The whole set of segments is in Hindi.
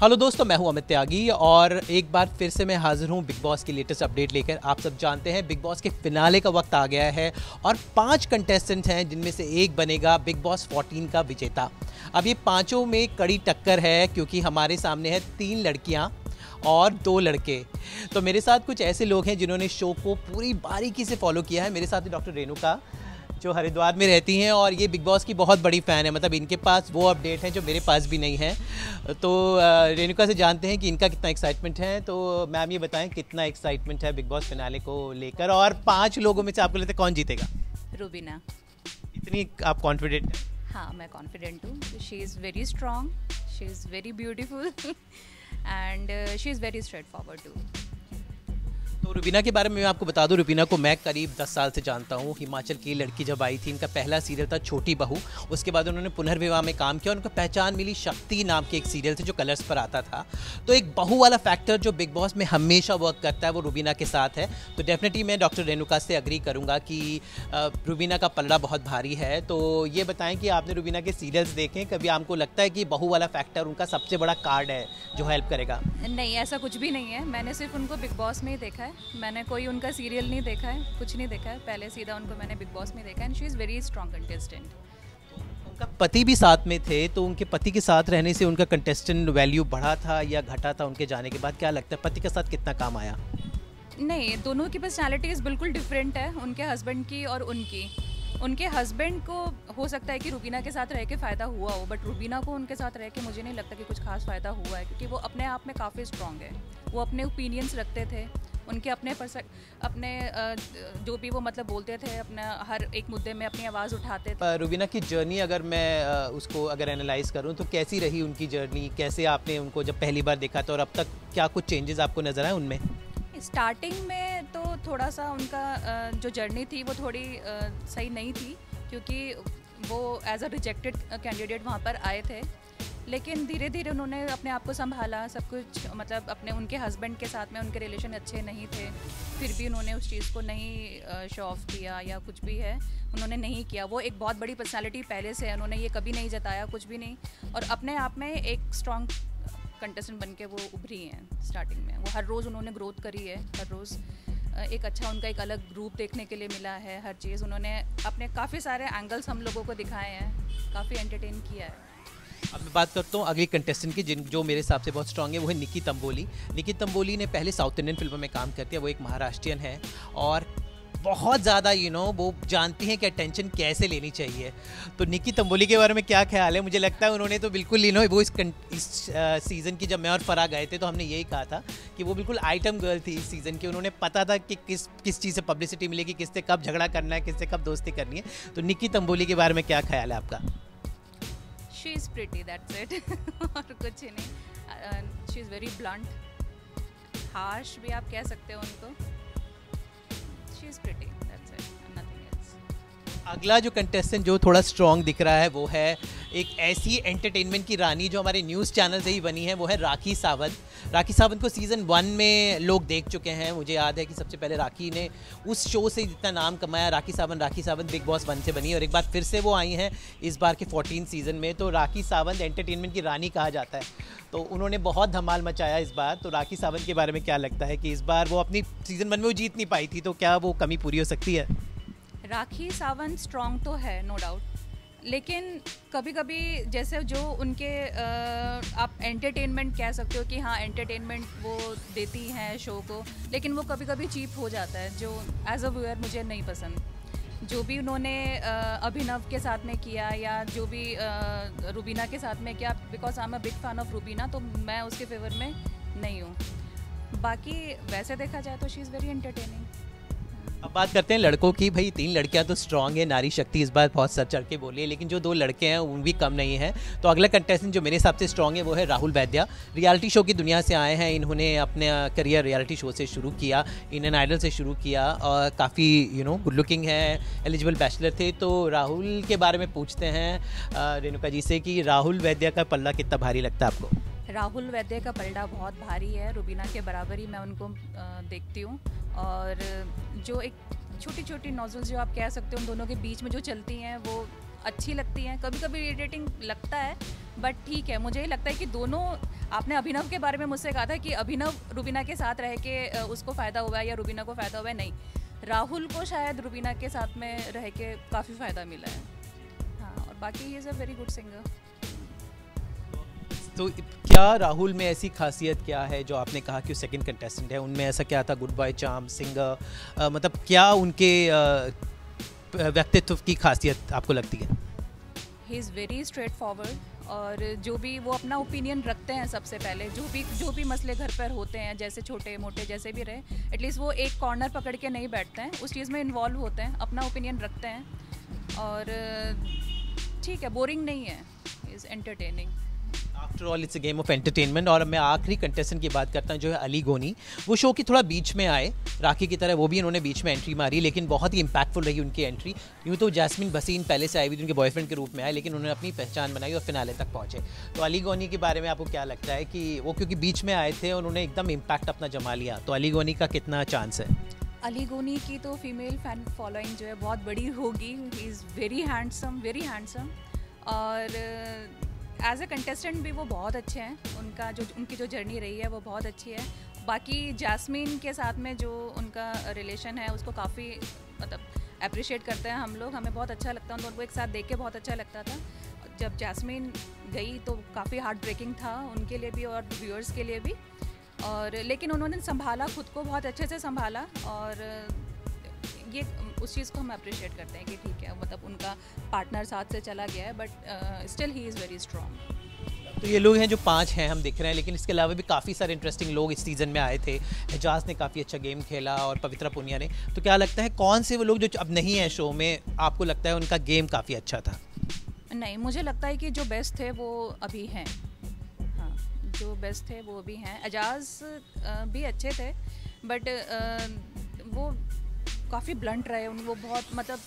हेलो दोस्तों, मैं हूं अमित त्यागी और एक बार फिर से मैं हाजिर हूं बिग बॉस की लेटेस्ट अपडेट लेकर। आप सब जानते हैं बिग बॉस के फिनाले का वक्त आ गया है और 5 कंटेस्टेंट्स हैं जिनमें से एक बनेगा बिग बॉस 14 का विजेता। अब ये पांचों में कड़ी टक्कर है क्योंकि हमारे सामने है 3 लड़कियां और 2 लड़के। तो मेरे साथ कुछ ऐसे लोग हैं जिन्होंने शो को पूरी बारीकी से फॉलो किया है। मेरे साथ डॉक्टर रेणुका जो हरिद्वार में रहती हैं और ये बिग बॉस की बहुत बड़ी फ़ैन है। मतलब इनके पास वो अपडेट हैं जो मेरे पास भी नहीं है। तो रेणुका से जानते हैं कि इनका कितना एक्साइटमेंट है। तो मैम ये बताएं कितना एक्साइटमेंट है बिग बॉस फिनाले को लेकर और 5 लोगों में से आपको लगता है कौन जीतेगा? रूबीना। इतनी आप कॉन्फिडेंट हैं? हाँ, मैं कॉन्फिडेंट हूँ। She is very strong, she is very beautiful and she is very straightforward too. तो रुबीना के बारे में मैं आपको बता दूं, रुबीना को मैं करीब 10 साल से जानता हूं। हिमाचल की लड़की जब आई थी, इनका पहला सीरियल था छोटी बहू। उसके बाद उन्होंने पुनर्विवाह में काम किया। उनको पहचान मिली शक्ति नाम के एक सीरियल से जो कलर्स पर आता था। तो एक बहू वाला फैक्टर जो बिग बॉस में हमेशा वर्क करता है वो रुबीना के साथ है। तो डेफिनेटली मैं डॉक्टर रेणुका से अग्री करूँगा कि रुबीना का पलड़ा बहुत भारी है। तो ये बताएं कि आपने रुबीना के सीरियल्स देखें, कभी आपको लगता है कि बहू वाला फैक्टर उनका सबसे बड़ा कार्ड है जो हेल्प करेगा? नहीं, ऐसा कुछ भी नहीं है। मैंने सिर्फ उनको बिग बॉस में ही देखा है। मैंने कोई उनका सीरियल नहीं देखा है, कुछ नहीं देखा है। पहले सीधा उनको मैंने बिग बॉस में देखा है and she is very strong contestant. उनका पति भी साथ में थे, तो उनके पति के साथ रहने से उनका कंटेस्टेंट वैल्यू बढ़ा था या घटा था उनके जाने के बाद? क्या लगता है पति के साथ कितना काम आया? नहीं, दोनों की पर्सनैलिटीज़ बिल्कुल डिफरेंट है, उनके हस्बैंड की और उनकी। उनके हस्बैंड को हो सकता है कि रूबीना के साथ रह के फ़ायदा हुआ हो, बट रूबीना को उनके साथ रह के मुझे नहीं लगता कि कुछ खास फ़ायदा हुआ है, क्योंकि वो अपने आप में काफ़ी स्ट्रॉन्ग है। वो अपने ओपिनियंस रखते थे, उनके अपने जो भी वो मतलब बोलते थे, अपना हर एक मुद्दे में अपनी आवाज़ उठाते थे। रुबीना की जर्नी अगर मैं उसको अगर एनालाइज करूं तो कैसी रही उनकी जर्नी? कैसे आपने उनको जब पहली बार देखा था और अब तक क्या कुछ चेंजेस आपको नजर आए उनमें? स्टार्टिंग में तो थोड़ा सा उनका जो जर्नी थी वो थोड़ी सही नहीं थी, क्योंकि वो एज अ रिजेक्टेड कैंडिडेट वहाँ पर आए थे। लेकिन धीरे धीरे उन्होंने अपने आप को संभाला, सब कुछ मतलब अपने उनके हस्बैंड के साथ में उनके रिलेशन अच्छे नहीं थे, फिर भी उन्होंने उस चीज़ को नहीं शो ऑफ किया या कुछ भी है उन्होंने नहीं किया। वो एक बहुत बड़ी पर्सनालिटी पहले से है, उन्होंने ये कभी नहीं जताया कुछ भी नहीं, और अपने आप में एक स्ट्रॉन्ग कंटेस्टेंट बन के वो उभरी हैं। स्टार्टिंग में वो हर रोज़ उन्होंने ग्रोथ करी है, हर रोज़ एक अच्छा उनका एक अलग रूप देखने के लिए मिला है। हर चीज़ उन्होंने अपने काफ़ी सारे एंगल्स हम लोगों को दिखाए हैं, काफ़ी एंटरटेन किया है। अब मैं बात करता हूँ अगली कंटेस्टेंट की जो मेरे हिसाब से बहुत स्ट्रांग है, वो है निकी तंबोली। निकी तंबोली ने पहले साउथ इंडियन फिल्मों में काम करती है। वो एक महाराष्ट्रियन है और बहुत ज़्यादा वो जानती हैं कि अटेंशन कैसे लेनी चाहिए। तो निकी तंबोली के बारे में क्या ख्याल है? मुझे लगता है उन्होंने तो बिल्कुल वो इस सीज़न की जब मैं और फराह गए थे तो हमने यही कहा था कि वो बिल्कुल आइटम गर्ल थी इस सीज़न की। उन्होंने पता था कि किस चीज़ से पब्लिसिटी मिलेगी, किससे कब झगड़ा करना है, किससे कब दोस्ती करनी है। तो निकी तंबोली के बारे में क्या ख्याल है आपका? She is pretty, that's it और कुछ नहीं। She is very blunt, harsh भी आप कह सकते हो उनको। She is pretty, that's it, nothing else. अगला जो कंटेस्टेंट जो थोड़ा स्ट्रॉन्ग दिख रहा है वो है एक ऐसी एंटरटेनमेंट की रानी जो हमारे न्यूज़ चैनल से ही बनी है, वो है राखी सावंत। राखी सावंत को सीज़न 1 में लोग देख चुके हैं। मुझे याद है कि सबसे पहले राखी ने उस शो से जितना नाम कमाया, राखी सावंत बिग बॉस 1 से बनी और एक बार फिर से वो आई हैं इस बार के 14 सीज़न में। तो राखी सावंत एंटरटेनमेंट की रानी कहा जाता है, तो उन्होंने बहुत धमाल मचाया इस बार। तो राखी सावंत के बारे में क्या लगता है कि इस बार वो अपनी सीज़न 1 में वो जीत नहीं पाई थी, तो क्या वो कमी पूरी हो सकती है? राखी सावंत स्ट्रॉन्ग तो है, नो डाउट, लेकिन कभी कभी जैसे जो उनके आप एंटरटेनमेंट कह सकते हो कि हाँ एंटरटेनमेंट वो देती हैं शो को, लेकिन वो कभी कभी चीप हो जाता है, जो एज अ व्यूअर मुझे नहीं पसंद। जो भी उन्होंने अभिनव के साथ में किया या जो भी रूबीना के साथ में किया, because I am a big fan of Rubina, तो मैं उसके फेवर में नहीं हूँ। बाकी वैसे देखा जाए तो शी इज़ वेरी एंटरटेनिंग। अब बात करते हैं लड़कों की। भाई 3 लड़कियां तो स्ट्रांग है, नारी शक्ति इस बार बहुत सर चढ़ के बोली है, लेकिन जो 2 लड़के हैं उन भी कम नहीं हैं। तो अगला कंटेस्टेंट जो मेरे हिसाब से स्ट्रांग है वो है राहुल वैद्या। रियलिटी शो की दुनिया से आए हैं, इन्होंने अपने करियर रियलिटी शो से शुरू किया, इंडियन आइडल से शुरू किया और काफ़ी गुड लुकिंग है, एलिजिबल बैचलर थे। तो राहुल के बारे में पूछते हैं रेणुका जी से कि राहुल वैद्या का पल्ला कितना भारी लगता है आपको? राहुल वैद्य का पलड़ा बहुत भारी है, रूबीना के बराबर ही मैं उनको देखती हूँ। और जो एक छोटी छोटी नोजल्स जो आप कह सकते हो उन दोनों के बीच में जो चलती हैं, वो अच्छी लगती हैं, कभी कभी इरिटेटिंग लगता है, बट ठीक है। मुझे लगता है कि दोनों, आपने अभिनव के बारे में मुझसे कहा था कि अभिनव रुबीना के साथ रह के उसको फ़ायदा हुआ है या रुबीना को फ़ायदा हुआ है, नहीं, राहुल को शायद रुबीना के साथ में रह के काफ़ी फ़ायदा मिला है। हाँ, और बाकी he is a very good singer. तो क्या राहुल में ऐसी खासियत क्या है जो आपने कहा कि वो सेकंड कंटेस्टेंट है, उनमें ऐसा क्या था, गुड बॉय चार्म, सिंगर, मतलब क्या उनके व्यक्तित्व की खासियत आपको लगती है? He is very straight forward, और जो भी वो अपना ओपिनियन रखते हैं सबसे पहले, जो भी मसले घर पर होते हैं, जैसे छोटे मोटे जैसे भी रहे, एटलीस्ट वो एक कॉर्नर पकड़ के नहीं बैठते हैं, उस चीज़ में इन्वॉल्व होते हैं, अपना ओपिनियन रखते हैं, और ठीक है, बोरिंग नहीं है, is entertaining. After all it's a game of entertainment. और मैं आखिरी कंटेस्टेंट की बात करता हूँ जो है अली गोनी। वो शो की थोड़ा बीच में आए, राखी की तरह वो भी इन्होंने बीच में एंट्री मारी, लेकिन बहुत ही इंपैक्टफुल रही उनकी एंट्री। यूँ तो जैस्मिन भसीन पहले से आई हुई थी, उनके बॉयफ्रेंड के रूप में आए, लेकिन उन्होंने अपनी पहचान बनाई और फिनाले तक पहुँचे। तो अली गोनी के बारे में आपको क्या लगता है कि वो क्योंकि बीच में आए थे और उन्होंने एकदम इम्पैक्ट अपना जमा लिया, तो अली गोनी का कितना चांस है? अली गोनी की तो फीमेल फैन फॉलोइंग जो है बहुत बड़ी होगी। ही इज़ वेरी हैंडसम, और एज अ कंटेस्टेंट भी वो बहुत अच्छे हैं। उनकी जो जर्नी रही है वो बहुत अच्छी है। बाकी जैस्मिन के साथ में जो उनका रिलेशन है उसको काफ़ी मतलब अप्रिशिएट करते हैं हम लोग, हमें बहुत अच्छा लगता है। उन दोनों को एक साथ देख के बहुत अच्छा लगता था। जब जैस्मिन गई तो काफ़ी हार्ट ब्रेकिंग था उनके लिए भी और व्यूअर्स के लिए भी, और लेकिन उन्होंने संभाला, खुद को बहुत अच्छे से संभाला, और ये उस चीज़ को हम अप्रिशिएट करते हैं कि ठीक है, मतलब उनका पार्टनर साथ से चला गया है, but still he is very strong. तो ये लोग हैं जो 5 हैं हम दिख रहे हैं, लेकिन इसके अलावा भी काफ़ी सारे इंटरेस्टिंग लोग इस सीज़न में आए थे। एजाज ने काफ़ी अच्छा गेम खेला और पवित्रा पुनिया ने। तो क्या लगता है कौन से वो लोग जो अब नहीं हैं शो में, आपको लगता है उनका गेम काफ़ी अच्छा था? नहीं, मुझे लगता है कि जो बेस्ट थे वो अभी हैं। हाँ, जो बेस्ट थे वो अभी हैं। एजाज भी अच्छे थे, बट वो काफ़ी ब्लंट रहे। वो बहुत मतलब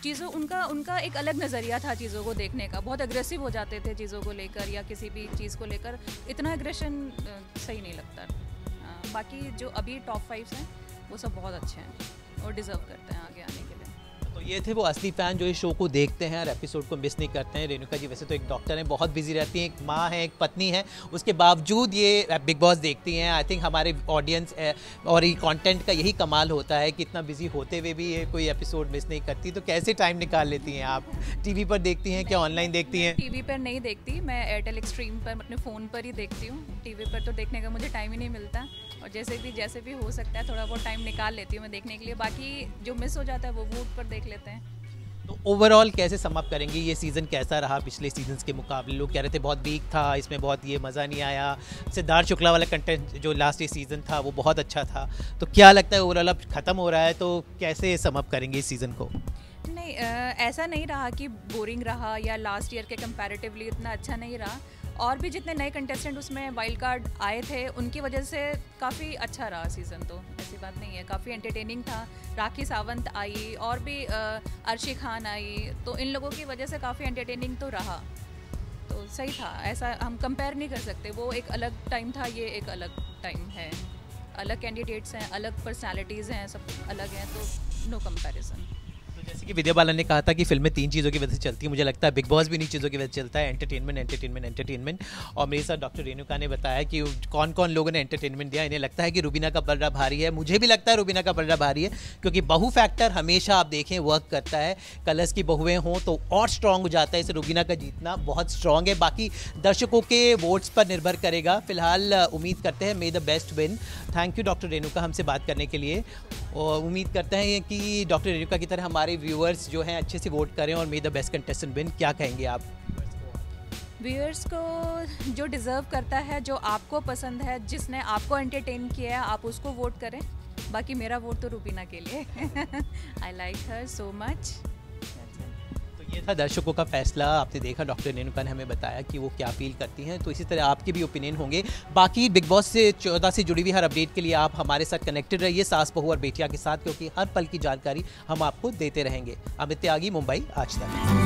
चीज़ों उनका एक अलग नज़रिया था चीज़ों को देखने का। बहुत अग्रेसिव हो जाते थे चीज़ों को लेकर या किसी भी चीज़ को लेकर। इतना एग्रेशन सही नहीं लगता। बाकी जो अभी टॉप 5 हैं वो सब बहुत अच्छे हैं और डिज़र्व करते हैं आगे आने के लिए। तो ये थे वो असली फ़ैन जो इस शो को देखते हैं और एपिसोड को मिस नहीं करते हैं। रेणुका जी वैसे तो एक डॉक्टर हैं, बहुत बिजी रहती हैं, एक माँ हैं, एक पत्नी हैं, उसके बावजूद ये बिग बॉस देखती हैं। आई थिंक हमारे ऑडियंस और ये कंटेंट का यही कमाल होता है कि इतना बिजी होते हुए भी ये कोई एपिसोड मिस नहीं करती। तो कैसे टाइम निकाल लेती हैं आप? टीवी पर देखती हैं क्या ऑनलाइन देखती हैं? टीवी पर नहीं देखती, मैं एयरटेल एक्सट्रीम पर अपने फ़ोन पर ही देखती हूँ। टीवी पर तो देखने का मुझे टाइम ही नहीं मिलता, और जैसे भी हो सकता है थोड़ा बहुत टाइम निकाल लेती हूँ मैं देखने के लिए। बाकी जो मिस हो जाता है वो वूट पर देख लेते हैं। तो ओवरऑल कैसे सम अप करेंगे, ये सीज़न कैसा रहा पिछले सीजन्स के मुकाबले? लोग कह रहे थे बहुत वीक था, इसमें बहुत ये मज़ा नहीं आया। सिद्धार्थ शुक्ला वाला कंटेंट जो लास्ट ये सीज़न था वो बहुत अच्छा था। तो क्या लगता है ओवरऑल अब ख़त्म हो रहा है तो कैसे सम अप करेंगे इस सीज़न को? नहीं, ऐसा नहीं रहा कि बोरिंग रहा या लास्ट ईयर के कंपैरेटिवली इतना अच्छा नहीं रहा। और भी जितने नए कंटेस्टेंट उसमें वाइल्ड कार्ड आए थे उनकी वजह से काफ़ी अच्छा रहा सीज़न। तो ऐसी बात नहीं है, काफ़ी एंटरटेनिंग था। राखी सावंत आई और भी अर्शी खान आई, तो इन लोगों की वजह से काफ़ी एंटरटेनिंग तो रहा। तो सही था, ऐसा हम कंपेयर नहीं कर सकते। वो एक अलग टाइम था, ये एक अलग टाइम है। अलग कैंडिडेट्स हैं, अलग पर्सनैलिटीज़ हैं, सब अलग हैं, तो नो कंपेरिजन। जैसे कि विद्या बालन ने कहा था कि फिल्में 3 चीज़ों की वजह से चलती है, मुझे लगता है बिग बॉस भी इन्हीं चीज़ों की वजह से चलता है, एंटरटेनमेंट। और मेरे साथ डॉक्टर रेणुका ने बताया कि कौन कौन लोगों ने एंटरटेनमेंट दिया। इन्हें लगता है कि रुबीना का पलड़ा भारी है, मुझे भी लगता है रुबीना का पलड़ा भारी है, क्योंकि बहू फैक्टर हमेशा आप देखें वर्क करता है। कलर्स की बहुएँ हों तो और स्ट्रॉन्ग हो जाता है, इसे रुबीना का जीतना बहुत स्ट्रॉन्ग है। बाकी दर्शकों के वोट्स पर निर्भर करेगा। फिलहाल उम्मीद करते हैं मे the best win. Thank you doctor Renuka हमसे बात करने के लिए, और उम्मीद करते हैं कि डॉक्टर रेणुका की तरह हमारे व्यूअर्स जो हैं अच्छे से वोट करें और मे द बेस्ट कंटेस्टेंट विन। क्या कहेंगे आप व्यूअर्स को? जो डिज़र्व करता है, जो आपको पसंद है, जिसने आपको एंटरटेन किया है, आप उसको वोट करें। बाकी मेरा वोट तो रुबीना के लिए। I like her so much. ये था दर्शकों का फैसला। आपने देखा डॉक्टर रेणुका ने हमें बताया कि वो क्या फील करती हैं, तो इसी तरह आपके भी ओपिनियन होंगे। बाकी बिग बॉस से 14 से जुड़ी हुई हर अपडेट के लिए आप हमारे साथ कनेक्टेड रहिए, सास बहू और बेटिया के साथ, क्योंकि हर पल की जानकारी हम आपको देते रहेंगे। अमित त्यागी, मुंबई आज तक।